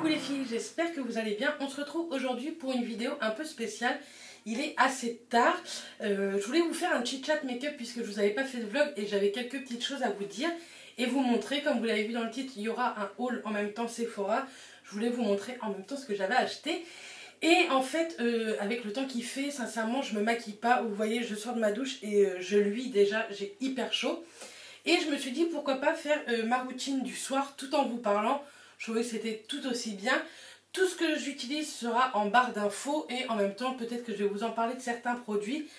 Coucou les filles, j'espère que vous allez bien. On se retrouve aujourd'hui pour une vidéo un peu spéciale. Il est assez tard. Je voulais vous faire un chit chat make-up puisque je vous avais pas fait de vlog et j'avais quelques petites choses à vous dire et vous montrer. Comme vous l'avez vu dans le titre, il y aura un haul en même temps Sephora. Je voulais vous montrer en même temps ce que j'avais acheté. Et en fait, avec le temps qu'il fait, sincèrement, je me maquille pas. Vous voyez, je sors de ma douche et je luis déjà, j'ai hyper chaud. Et je me suis dit pourquoi pas faire ma routine du soir tout en vous parlant. Je trouvais que c'était tout aussi bien. Tout ce que j'utilise sera en barre d'infos et en même temps peut-être que je vais vous en parler de certains produits.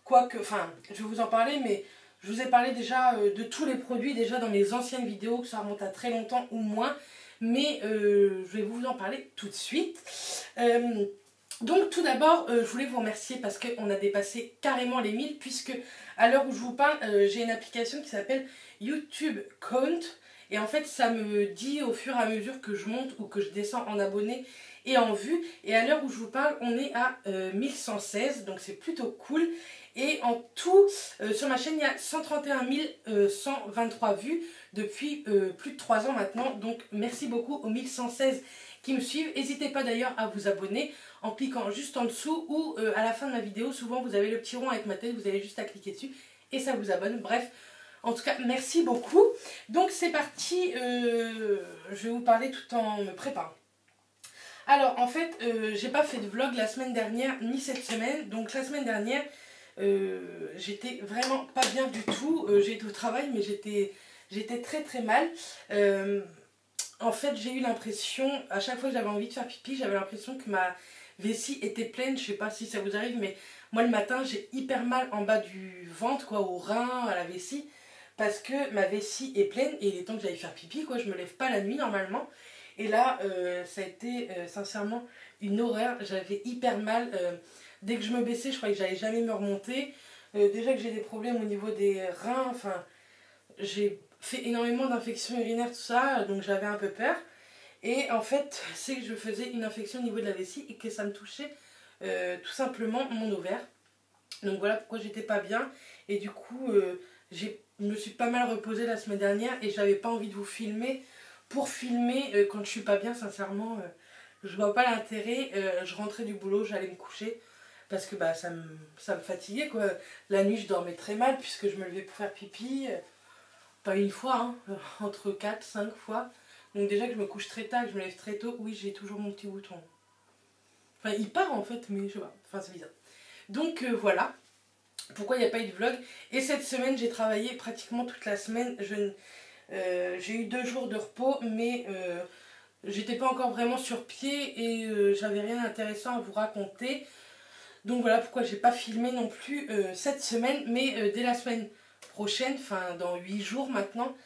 Quoique, enfin, je vais vous en parler, mais je vous ai parlé déjà de tous les produits déjà dans mes anciennes vidéos, que ça remonte à très longtemps ou moins. Mais je vais vous en parler tout de suite. Donc tout d'abord, je voulais vous remercier parce qu'on a dépassé carrément les 1000 puisque à l'heure où je vous parle, j'ai une application qui s'appelle YouTube Count. Et en fait, ça me dit au fur et à mesure que je monte ou que je descends en abonnés et en vues. Et à l'heure où je vous parle, on est à 1116, donc c'est plutôt cool. Et en tout, sur ma chaîne, il y a 131 123 vues depuis plus de 3 ans maintenant. Donc merci beaucoup aux 1116 qui me suivent. N'hésitez pas d'ailleurs à vous abonner en cliquant juste en dessous ou à la fin de ma vidéo. Souvent, vous avez le petit rond avec ma tête, vous avez juste à cliquer dessus et ça vous abonne. Bref. En tout cas, merci beaucoup. Donc c'est parti, je vais vous parler tout en me préparant. Alors en fait, j'ai pas fait de vlog la semaine dernière ni cette semaine. Donc la semaine dernière, j'étais vraiment pas bien du tout. J'ai été au travail mais j'étais très très mal. En fait, j'ai eu l'impression, à chaque fois que j'avais envie de faire pipi, j'avais l'impression que ma vessie était pleine. Je sais pas si ça vous arrive, mais moi le matin, j'ai hyper mal en bas du ventre, quoi, au rein, à la vessie. Parce que ma vessie est pleine et il est temps que j'aille faire pipi, quoi. Je me lève pas la nuit normalement. Et là, ça a été sincèrement une horreur. J'avais hyper mal. Dès que je me baissais, je croyais que j'allais jamais me remonter. Déjà que j'ai des problèmes au niveau des reins. Enfin, j'ai fait énormément d'infections urinaires, tout ça. Donc j'avais un peu peur. Et en fait, c'est que je faisais une infection au niveau de la vessie et que ça me touchait tout simplement mon ovaire. Donc voilà pourquoi j'étais pas bien. Et du coup, je me suis pas mal reposée la semaine dernière et j'avais pas envie de vous filmer. Pour filmer quand je suis pas bien, sincèrement, je vois pas l'intérêt. Je rentrais du boulot, j'allais me coucher parce que bah, ça me fatiguait, quoi. La nuit, je dormais très mal puisque je me levais pour faire pipi. Pas une fois, hein, entre 4, 5 fois. Donc déjà que je me couche très tard, que je me lève très tôt, oui, j'ai toujours mon petit bouton. Enfin, il part en fait, mais je sais pas. Enfin, c'est bizarre. Donc voilà. Pourquoi il n'y a pas eu de vlog. Et cette semaine, j'ai travaillé pratiquement toute la semaine. J'ai eu 2 jours de repos, mais j'étais pas encore vraiment sur pied et j'avais rien d'intéressant à vous raconter. Donc voilà pourquoi j'ai pas filmé non plus cette semaine. Mais dès la semaine prochaine, enfin dans 8 jours maintenant,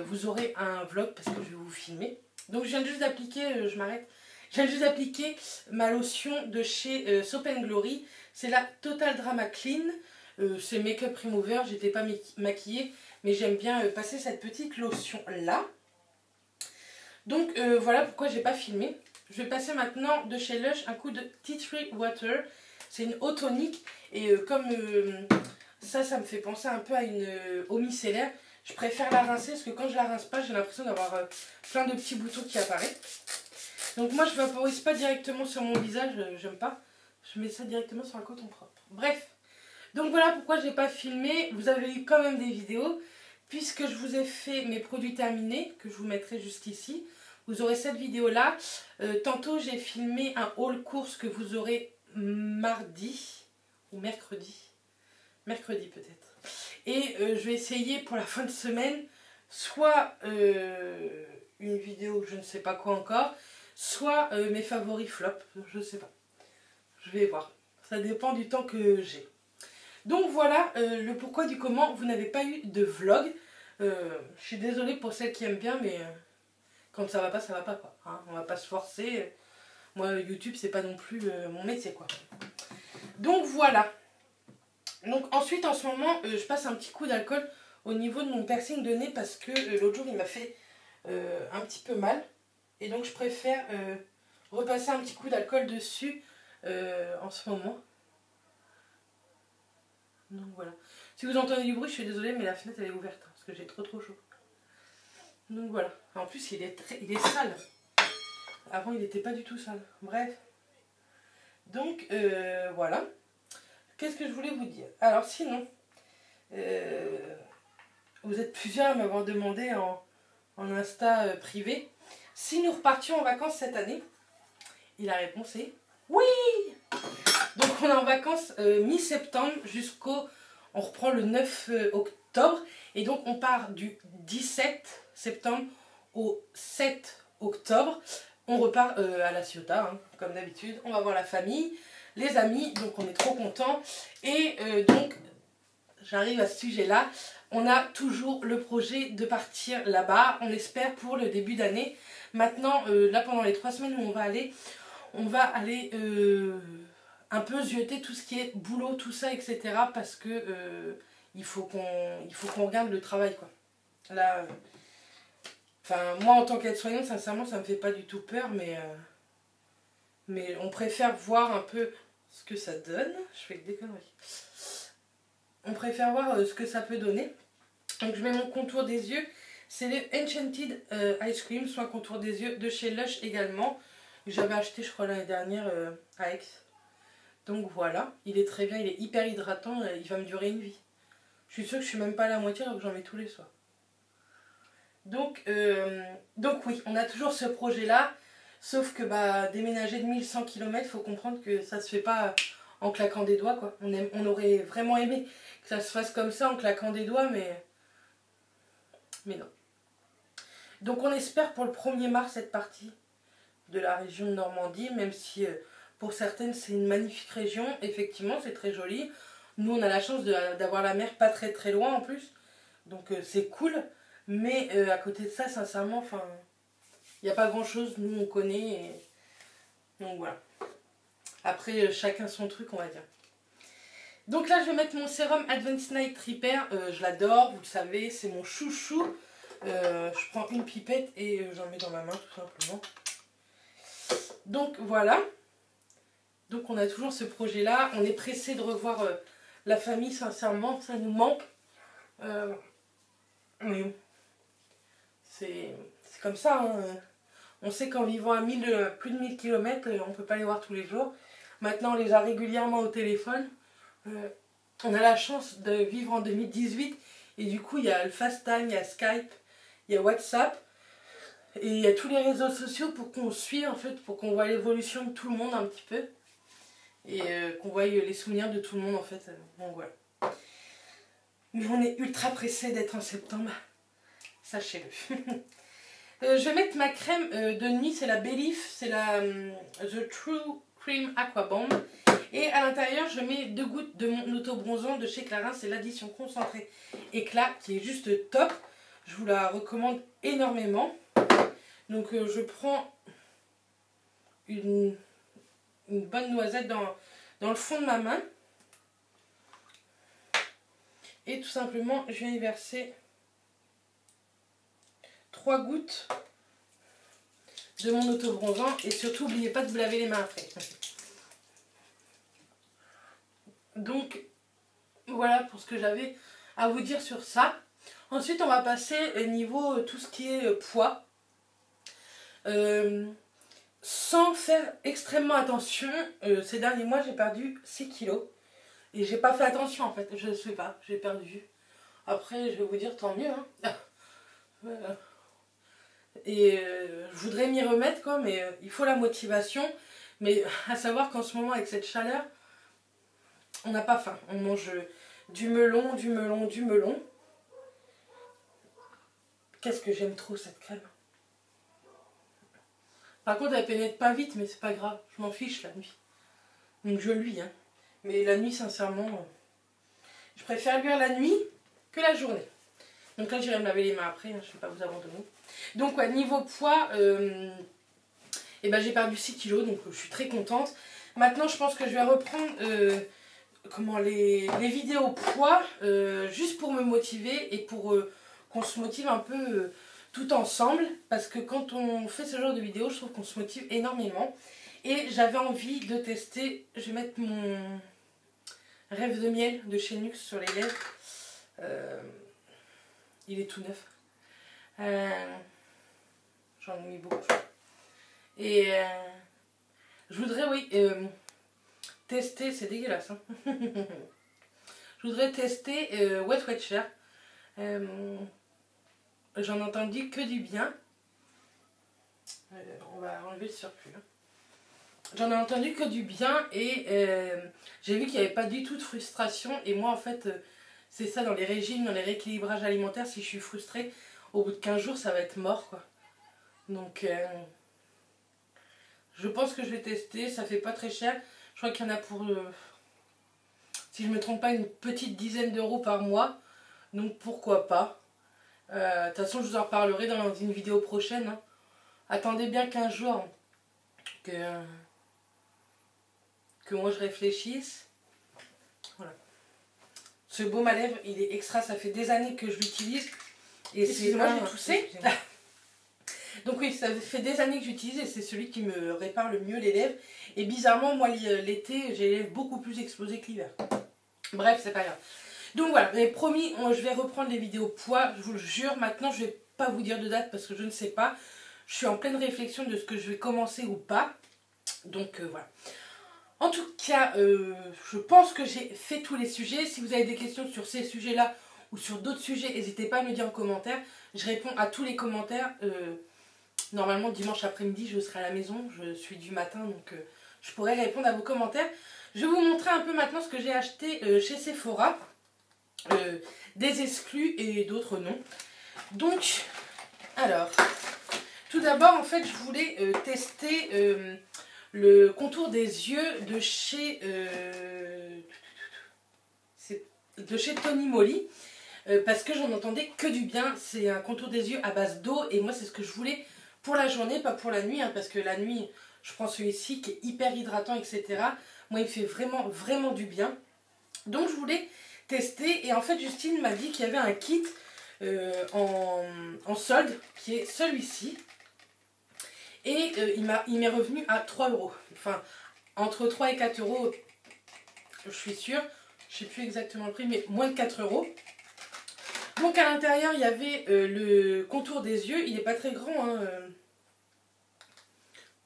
vous aurez un vlog parce que je vais vous filmer. Donc je viens juste d'appliquer, je m'arrête. Je viens juste d'appliquer ma lotion de chez Soap & Glory. C'est la Total Drama Clean. C'est Make-up Remover. J'étais pas maquillée, mais j'aime bien passer cette petite lotion là. Donc voilà pourquoi j'ai pas filmé. Je vais passer maintenant de chez Lush un coup de Tea Tree Water. C'est une eau tonique et comme ça me fait penser un peu à une eau micellaire. Je préfère la rincer parce que quand je la rince pas, j'ai l'impression d'avoir plein de petits boutons qui apparaissent. Donc moi je vaporise pas directement sur mon visage, j'aime pas. Je mets ça directement sur un coton propre. Bref. Donc voilà pourquoi je n'ai pas filmé. Vous avez eu quand même des vidéos. Puisque je vous ai fait mes produits terminés, que je vous mettrai juste ici. Vous aurez cette vidéo là. Tantôt j'ai filmé un haul course que vous aurez mardi ou mercredi. Mercredi peut-être. Et je vais essayer pour la fin de semaine soit une vidéo je ne sais pas quoi encore. Soit mes favoris flop, je ne sais pas. Je vais voir. Ça dépend du temps que j'ai. Donc voilà le pourquoi du comment. Vous n'avez pas eu de vlog. Je suis désolée pour celles qui aiment bien, mais quand ça va pas quoi. Hein, on va pas se forcer. Moi YouTube c'est pas non plus mon métier quoi. Donc voilà. Donc ensuite en ce moment je passe un petit coup d'alcool au niveau de mon piercing de nez parce que l'autre jour il m'a fait un petit peu mal. Et donc je préfère repasser un petit coup d'alcool dessus en ce moment. Donc voilà. Si vous entendez du bruit, je suis désolée, mais la fenêtre elle est ouverte hein, parce que j'ai trop chaud. Donc voilà. En plus il est sale. Avant, il n'était pas du tout sale. Bref. Donc, voilà. Qu'est-ce que je voulais vous dire? Alors, sinon, vous êtes plusieurs à m'avoir demandé en Insta privé si nous repartions en vacances cette année. Et la réponse est oui! Donc, on est en vacances mi-septembre jusqu'au... On reprend le 9 octobre. Et donc, on part du 17 septembre au 7 octobre. On repart à La Ciotat, hein, comme d'habitude. On va voir la famille, les amis. Donc, on est trop contents. Et donc, j'arrive à ce sujet-là. On a toujours le projet de partir là-bas. On espère pour le début d'année. Maintenant, là, pendant les 3 semaines où on va aller un peu zioter tout ce qui est boulot, tout ça, etc. Parce que il faut qu'on regarde le travail, quoi. Là, enfin, moi, en tant qu'aide-soignante, sincèrement, ça me fait pas du tout peur, mais on préfère voir un peu ce que ça donne. Je fais que des conneries. On préfère voir ce que ça peut donner. Donc, je mets mon contour des yeux. C'est le Enchanted Ice Cream, soit contour des yeux de chez Lush également. J'avais acheté, je crois, l'année dernière à Aix. Donc voilà, il est très bien, il est hyper hydratant, il va me durer une vie. Je suis sûre que je suis même pas à la moitié alors que j'en mets tous les soirs. Donc oui, on a toujours ce projet-là, sauf que déménager de 1100 km, il faut comprendre que ça se fait pas en claquant des doigts, quoi. On aurait vraiment aimé que ça se fasse comme ça en claquant des doigts, mais non. Donc on espère pour le 1er mars être parti de la région de Normandie, même si pour certaines c'est une magnifique région, effectivement c'est très joli. Nous on a la chance d'avoir la mer pas très très loin en plus, donc c'est cool, mais à côté de ça sincèrement, enfin, il n'y a pas grand chose, nous on connaît, et... donc voilà. Après chacun son truc on va dire. Donc là je vais mettre mon sérum Advanced Night Repair, je l'adore, vous le savez, c'est mon chouchou. Je prends une pipette et j'en mets dans ma main tout simplement. Donc voilà, donc on a toujours ce projet là, on est pressé de revoir la famille, sincèrement ça nous manque, mais c'est comme ça, hein. On sait qu'en vivant à plus de 1000 km, on ne peut pas les voir tous les jours. Maintenant on les a régulièrement au téléphone, on a la chance de vivre en 2018 et du coup il y a le FaceTime, il y a Skype, il y a WhatsApp. Et il y a tous les réseaux sociaux pour qu'on suive en fait, pour qu'on voit l'évolution de tout le monde un petit peu. Et qu'on voie les souvenirs de tout le monde en fait. Donc voilà. Mais on est ultra pressé d'être en septembre. Sachez-le. Je vais mettre ma crème de nuit, c'est la Belif, c'est la The True Cream Aqua Bomb. Et à l'intérieur, je mets 2 gouttes de mon auto-bronzant de chez Clarins, c'est l'addition concentrée éclat qui est juste top. Je vous la recommande énormément. Donc je prends une bonne noisette dans le fond de ma main. Et tout simplement, je vais y verser 3 gouttes de mon auto-bronzant. Et surtout, n'oubliez pas de vous laver les mains après. Donc, voilà pour ce que j'avais à vous dire sur ça. Ensuite, on va passer au niveau tout ce qui est poids. Sans faire extrêmement attention, ces derniers mois j'ai perdu 6 kilos et j'ai pas fait attention en fait, je sais pas, j'ai perdu. Après je vais vous dire tant mieux, hein. Et je voudrais m'y remettre quoi, mais il faut la motivation. Mais à savoir qu'en ce moment avec cette chaleur, on n'a pas faim, on mange du melon, du melon, du melon. Qu'est-ce que j'aime trop cette crème. Par contre, elle pénètre pas vite, mais c'est pas grave. Je m'en fiche la nuit. Donc je luis, hein. Mais la nuit, sincèrement, je préfère luire la nuit que la journée. Donc là, j'irai me laver les mains après, hein, je ne vais pas vous abandonner. Donc, ouais, niveau poids, j'ai perdu 6 kilos, donc je suis très contente. Maintenant, je pense que je vais reprendre les vidéos poids, juste pour me motiver et pour qu'on se motive un peu... tout ensemble, parce que quand on fait ce genre de vidéos, je trouve qu'on se motive énormément. Et j'avais envie de tester, je vais mettre mon Rêve de miel de chez Nuxe sur les lèvres. Il est tout neuf. J'en ai mis beaucoup. Et je voudrais, oui, tester, c'est dégueulasse. Hein. Je voudrais tester Wet Wet Share. J'en ai entendu que du bien. On va enlever le surplus. Hein. J'en ai entendu que du bien et j'ai vu qu'il n'y avait pas du tout de frustration. Et moi, en fait, c'est ça dans les régimes, dans les rééquilibrages alimentaires. Si je suis frustrée, au bout de 15 jours, ça va être mort, quoi. Donc, je pense que je vais tester. Ça fait pas très cher. Je crois qu'il y en a pour, si je ne me trompe pas, une petite dizaine d'euros par mois. Donc, pourquoi pas. De toute façon, je vous en reparlerai dans une vidéo prochaine. Hein. Attendez bien 15 jours que moi je réfléchisse. Voilà. Ce baume à lèvres, il est extra, ça fait des années que je l'utilise. Et c'est moi j'ai toussé. Donc oui, ça fait des années que j'utilise et c'est celui qui me répare le mieux les lèvres. Et bizarrement, moi l'été, j'ai les lèvres beaucoup plus explosées que l'hiver. Bref, c'est pas grave. Donc voilà, mais promis, je vais reprendre les vidéos poids, je vous le jure. Maintenant, je vais pas vous dire de date parce que je ne sais pas. Je suis en pleine réflexion de ce que je vais commencer ou pas. Donc voilà. En tout cas, je pense que j'ai fait tous les sujets. Si vous avez des questions sur ces sujets-là ou sur d'autres sujets, n'hésitez pas à me dire en commentaire. Je réponds à tous les commentaires. Normalement, dimanche après-midi, je serai à la maison. Je suis du matin, donc je pourrai répondre à vos commentaires. Je vais vous montrer un peu maintenant ce que j'ai acheté chez Sephora. Des exclus et d'autres non. Donc, alors, tout d'abord, en fait, je voulais tester... le contour des yeux de chez Tony Moly parce que j'en entendais que du bien. C'est un contour des yeux à base d'eau et moi c'est ce que je voulais pour la journée, pas pour la nuit, hein, parce que la nuit je prends celui-ci qui est hyper hydratant, etc. Moi il me fait vraiment vraiment du bien. Donc je voulais tester et en fait Justine m'a dit qu'il y avait un kit en solde qui est celui-ci. Et il m'est revenu à 3 euros. Enfin, entre 3 et 4 euros, je suis sûre. Je ne sais plus exactement le prix, mais moins de 4 euros. Donc à l'intérieur, il y avait le contour des yeux. Il n'est pas très grand, hein,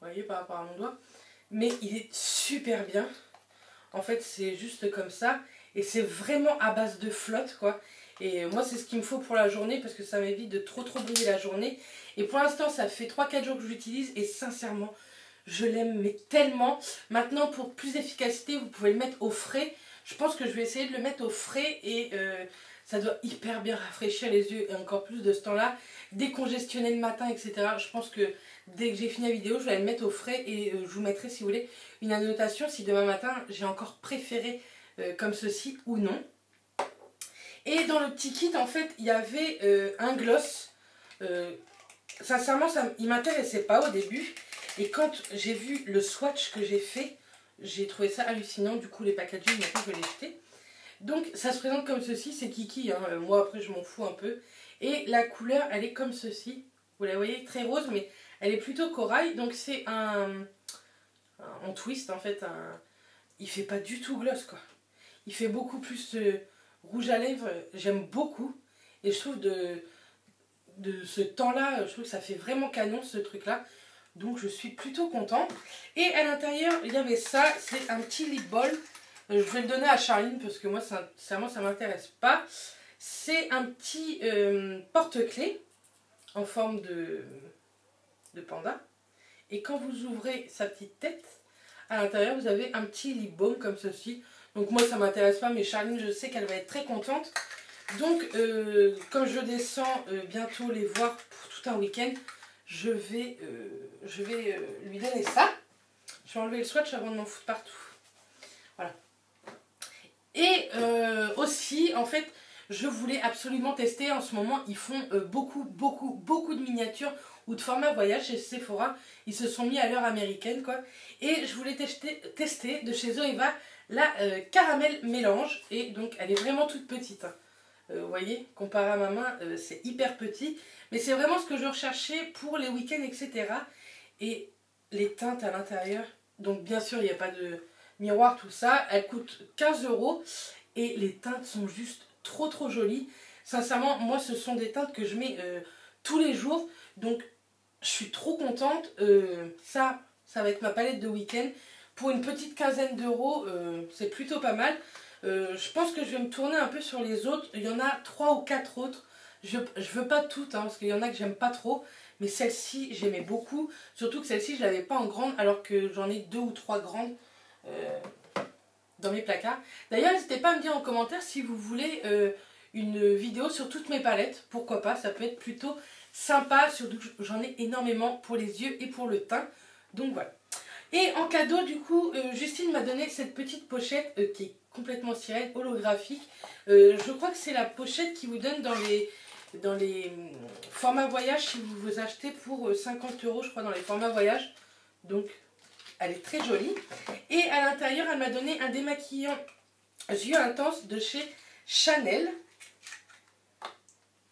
vous voyez par rapport à mon doigt. Mais il est super bien. En fait, c'est juste comme ça. Et c'est vraiment à base de flotte, quoi. Et moi, c'est ce qu'il me faut pour la journée parce que ça m'évite de trop briller la journée. Et pour l'instant, ça fait 3-4 jours que je l'utilise et sincèrement, je l'aime mais tellement. Maintenant, pour plus d'efficacité, vous pouvez le mettre au frais. Je pense que je vais essayer de le mettre au frais et ça doit hyper bien rafraîchir les yeux et encore plus de ce temps-là. Décongestionner le matin, etc. Je pense que dès que j'ai fini la vidéo, je vais le mettre au frais et je vous mettrai, si vous voulez, une annotation si demain matin, j'ai encore préféré comme ceci ou non. Et dans le petit kit, en fait, il y avait un gloss. Sincèrement, il ne m'intéressait pas au début. Et quand j'ai vu le swatch que j'ai fait, j'ai trouvé ça hallucinant. Du coup, les packaging, maintenant, je vais les jeter. Donc, ça se présente comme ceci. C'est Kiki. Hein. Moi, après, je m'en fous un peu. Et la couleur, elle est comme ceci. Vous la voyez, très rose, mais elle est plutôt corail. Donc, c'est en twist, en fait. Il fait pas du tout gloss, quoi. Il fait beaucoup plus... rouge à lèvres, j'aime beaucoup et je trouve de ce temps-là, je trouve que ça fait vraiment canon ce truc-là. Donc je suis plutôt contente. Et à l'intérieur, il y avait ça, c'est un petit lip ball. Je vais le donner à Charline parce que moi, sincèrement, ça ne m'intéresse pas. C'est un petit porte-clés en forme de panda. Et quand vous ouvrez sa petite tête, à l'intérieur, vous avez un petit lip balm comme ceci. Donc moi ça m'intéresse pas, mais Charline je sais qu'elle va être très contente. Donc comme je descends bientôt les voir pour tout un week-end, je vais lui donner ça. Je vais enlever le swatch avant de m'en foutre partout. Voilà. Et aussi en fait je voulais absolument tester. En ce moment ils font beaucoup de miniatures ou de format voyage chez Sephora. Ils se sont mis à l'heure américaine, quoi. Et je voulais tester de chez Zoeva la caramel mélange. Et donc elle est vraiment toute petite. Hein. Vous voyez, comparé à ma main, c'est hyper petit. Mais c'est vraiment ce que je recherchais pour les week-ends, etc. Et les teintes à l'intérieur. Donc bien sûr, il n'y a pas de miroir, tout ça. Elle coûte 15 euros. Et les teintes sont juste trop jolies. Sincèrement, moi, ce sont des teintes que je mets tous les jours. Donc, je suis trop contente. Ça va être ma palette de week-end. Pour une petite quinzaine d'euros, c'est plutôt pas mal. Je pense que je vais me tourner un peu sur les autres. Il y en a 3 ou 4 autres. Je veux pas toutes, hein, parce qu'il y en a que j'aime pas trop. Mais celle-ci, j'aimais beaucoup. Surtout que celle-ci, je l'avais pas en grande, alors que j'en ai 2 ou 3 grandes dans mes placards. D'ailleurs, n'hésitez pas à me dire en commentaire si vous voulez une vidéo sur toutes mes palettes. Pourquoi pas, ça peut être plutôt sympa. Surtout que j'en ai énormément pour les yeux et pour le teint. Donc voilà. Et en cadeau, du coup, Justine m'a donné cette petite pochette qui est complètement sirène, holographique. Je crois que c'est la pochette qui vous donne dans les formats voyage si vous vous achetez pour 50 €, je crois, dans les formats voyage. Donc, elle est très jolie. Et à l'intérieur, elle m'a donné un démaquillant yeux intense de chez Chanel,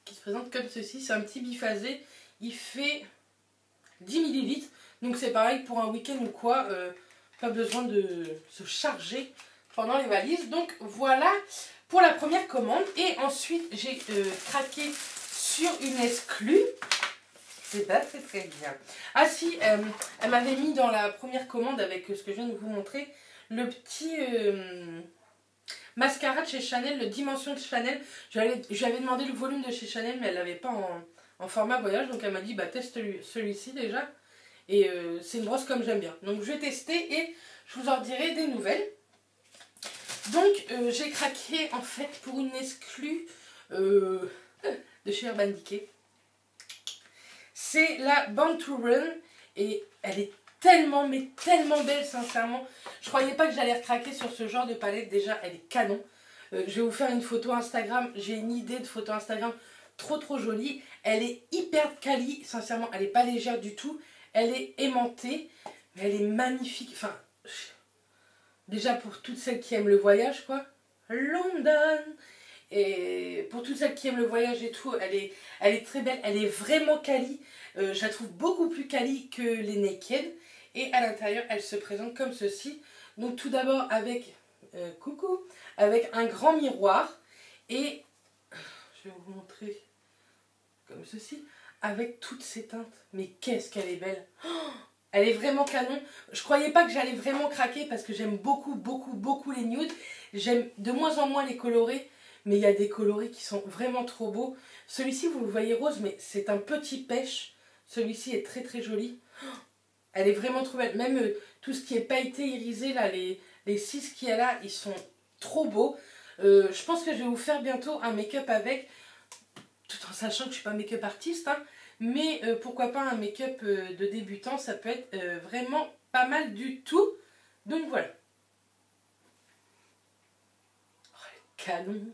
qui se présente comme ceci. C'est un petit biphasé. Il fait 10 ml. Donc c'est pareil pour un week-end ou quoi, pas besoin de se charger pendant les valises. Donc voilà pour la première commande. Et ensuite j'ai craqué sur une exclue. C'est pas très bien. Ah si, elle m'avait mis dans la première commande avec ce que je viens de vous montrer, le petit mascara de chez Chanel, le Dimension de Chanel. Je lui avais demandé le volume de chez Chanel, mais elle l'avait pas en format voyage. Donc elle m'a dit, bah teste celui-ci déjà. Et c'est une brosse comme j'aime bien. Donc je vais tester et je vous en dirai des nouvelles. Donc j'ai craqué en fait pour une exclue de chez Urban Decay. C'est la Born to Run. Et elle est tellement mais tellement belle sincèrement. Je croyais pas que j'allais recraquer sur ce genre de palette. Déjà elle est canon. Je vais vous faire une photo Instagram. J'ai une idée de photo Instagram trop jolie. Elle est hyper quali. Sincèrement elle n'est pas légère du tout. Elle est aimantée, mais elle est magnifique. Enfin, déjà pour toutes celles qui aiment le voyage, quoi. London. Et pour toutes celles qui aiment le voyage et tout, elle est très belle. Elle est vraiment quali. Je la trouve beaucoup plus quali que les Naked. Et à l'intérieur, elle se présente comme ceci. Donc tout d'abord avec, avec un grand miroir. Et je vais vous montrer comme ceci. Avec toutes ces teintes. Mais qu'est-ce qu'elle est belle. Oh, elle est vraiment canon. Je croyais pas que j'allais vraiment craquer parce que j'aime beaucoup les nudes. J'aime de moins en moins les colorés. Mais il y a des colorés qui sont vraiment trop beaux. Celui-ci, vous le voyez rose, mais c'est un petit pêche. Celui-ci est très joli. Oh, elle est vraiment trop belle. Même tout ce qui est pailleté, irisé, là, les 6 qu'il y a là, ils sont trop beaux. Je pense que je vais vous faire bientôt un make-up avec... Tout en sachant que je ne suis pas make-up artiste, hein, mais pourquoi pas un make-up de débutant, ça peut être vraiment pas mal du tout. Donc voilà. Oh, le canon.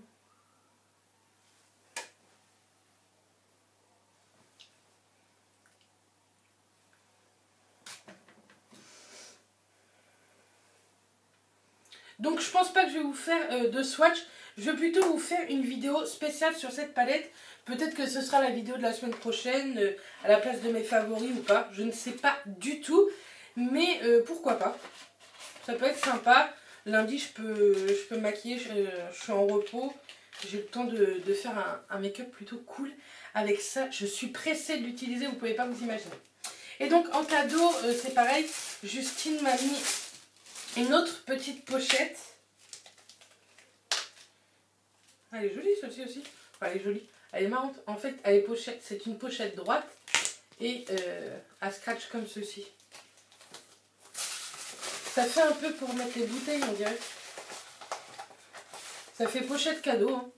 Donc je pense pas que je vais vous faire de swatch. Je vais plutôt vous faire une vidéo spéciale sur cette palette. Peut-être que ce sera la vidéo de la semaine prochaine, à la place de mes favoris ou pas. Je ne sais pas du tout, mais pourquoi pas. Ça peut être sympa. Lundi, je peux me maquiller, je suis en repos. J'ai le temps de faire un make-up plutôt cool. Avec ça, je suis pressée de l'utiliser, vous ne pouvez pas vous imaginer. Et donc en cadeau, c'est pareil. Justine m'a mis une autre petite pochette. Elle est jolie celle-ci aussi. Enfin, elle est jolie. Elle est marrante. En fait, elle est pochette. C'est une pochette droite et à scratch comme ceci. Ça fait un peu pour mettre les bouteilles, on dirait. Ça fait pochette cadeau. Hein.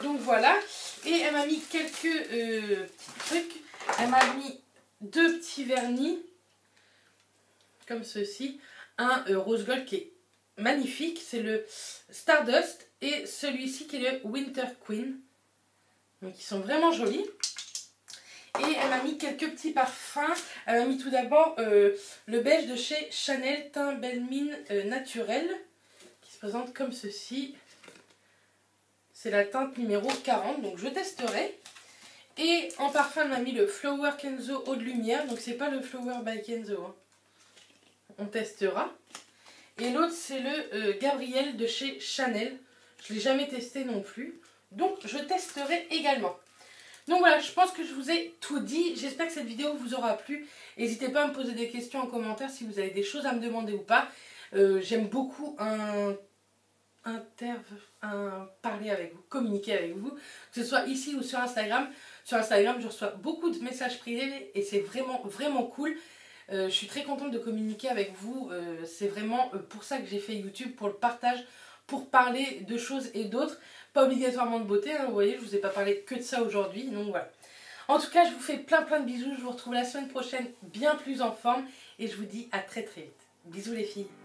Donc voilà. Et elle m'a mis quelques petits trucs. Elle m'a mis 2 petits vernis comme ceci. Un rose gold qui est magnifique. C'est le Stardust. Et celui-ci qui est le Winter Queen. Donc ils sont vraiment jolis. Et elle m'a mis quelques petits parfums. Elle m'a mis tout d'abord le beige de chez Chanel Teint Belle Mine Naturel. Qui se présente comme ceci. C'est la teinte numéro 40. Donc je testerai. Et en parfum, elle m'a mis le Flower Kenzo Eau de Lumière. Donc c'est pas le Flower by Kenzo. Hein. On testera. Et l'autre c'est le Gabriel de chez Chanel. Je ne l'ai jamais testé non plus. Donc je testerai également. Donc voilà, je pense que je vous ai tout dit. J'espère que cette vidéo vous aura plu. N'hésitez pas à me poser des questions en commentaire si vous avez des choses à me demander ou pas. J'aime beaucoup parler avec vous, communiquer avec vous, que ce soit ici ou sur Instagram. Sur Instagram, je reçois beaucoup de messages privés et c'est vraiment, vraiment cool. Je suis très contente de communiquer avec vous. C'est vraiment pour ça que j'ai fait YouTube, pour le partage, pour parler de choses et d'autres. Pas obligatoirement de beauté, hein, vous voyez, je vous ai pas parlé que de ça aujourd'hui, donc voilà. En tout cas, je vous fais plein de bisous. Je vous retrouve la semaine prochaine bien plus en forme et je vous dis à très vite. Bisous les filles.